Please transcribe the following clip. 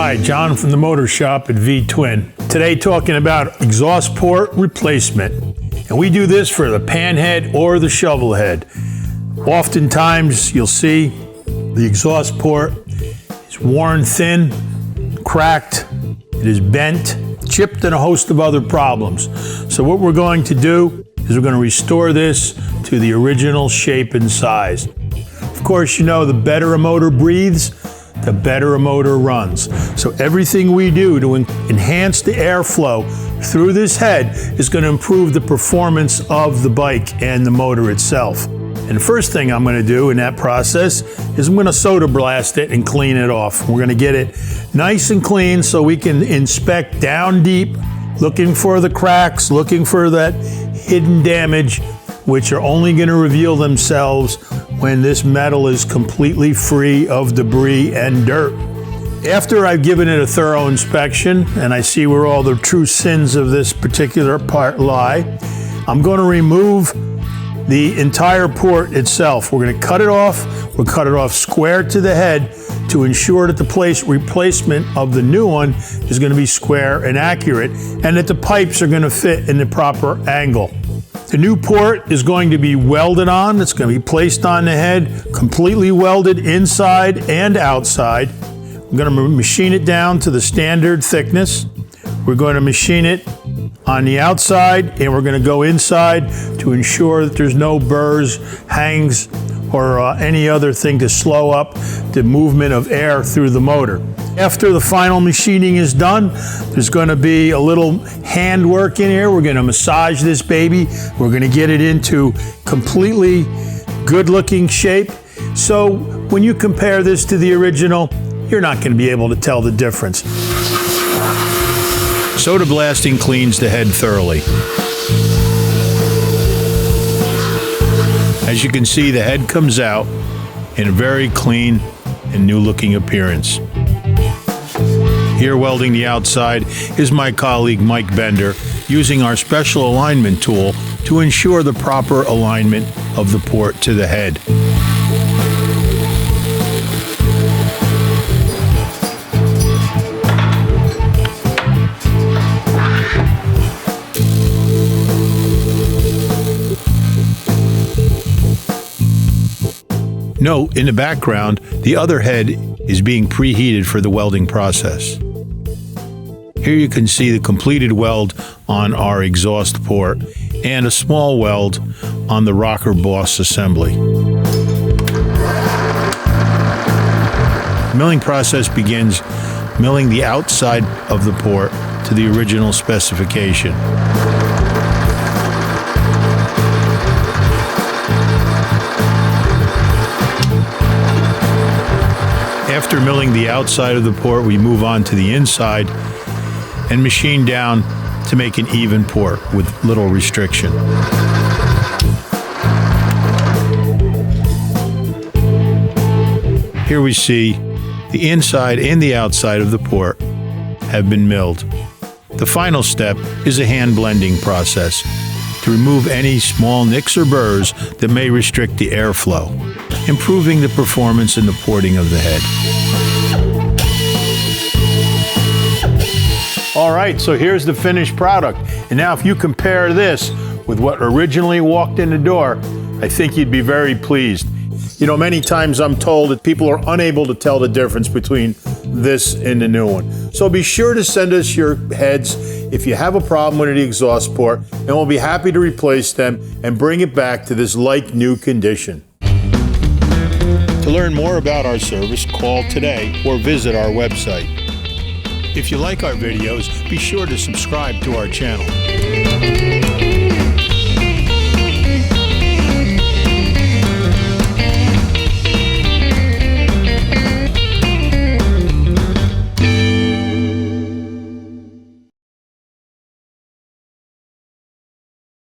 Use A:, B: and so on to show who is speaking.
A: Hi, John from the Motor Shop at V-Twin. Today talking about exhaust port replacement. And we do this for the pan head or the shovel head. Oftentimes you'll see the exhaust port is worn thin, cracked, it is bent, chipped, and a host of other problems. So what we're going to do is we're going to restore this to the original shape and size. Of course, you know, the better a motor breathes, the better a motor runs. So everything we do to enhance the airflow through this head is going to improve the performance of the bike and the motor itself. And the first thing I'm going to do in that process is I'm going to soda blast it and clean it off. We're going to get it nice and clean so we can inspect down deep, looking for the cracks, looking for that hidden damage, which are only going to reveal themselves when this metal is completely free of debris and dirt. After I've given it a thorough inspection and I see where all the true sins of this particular part lie, I'm going to remove the entire port itself. We're going to cut it off. We'll cut it off square to the head to ensure that the replacement of the new one is going to be square and accurate, and that the pipes are going to fit in the proper angle. The new port is going to be welded on. It's going to be placed on the head, completely welded inside and outside. We're going to machine it down to the standard thickness. We're going to machine it on the outside, and we're going to go inside to ensure that there's no burrs, hangs, or any other thing to slow up the movement of air through the motor. After the final machining is done, there's going to be a little hand work in here. We're going to massage this baby. We're going to get it into completely good-looking shape. So when you compare this to the original, you're not going to be able to tell the difference. Soda blasting cleans the head thoroughly. As you can see, the head comes out in a very clean and new-looking appearance. Here welding the outside is my colleague Mike Bender, using our special alignment tool to ensure the proper alignment of the port to the head. Note, in the background, the other head is being preheated for the welding process. Here you can see the completed weld on our exhaust port and a small weld on the rocker boss assembly. Milling process begins milling the outside of the port to the original specification. After milling the outside of the port, we move on to the inside and machine down to make an even port with little restriction. Here we see the inside and the outside of the port have been milled. The final step is a hand blending process to remove any small nicks or burrs that may restrict the airflow, improving the performance and the porting of the head. All right, so here's the finished product. And now if you compare this with what originally walked in the door, I think you'd be very pleased. You know, many times I'm told that people are unable to tell the difference between this and the new one. So be sure to send us your heads if you have a problem with the exhaust port, and we'll be happy to replace them and bring it back to this like-new condition. To learn more about our service, call today or visit our website. If you like our videos, be sure to subscribe to our channel.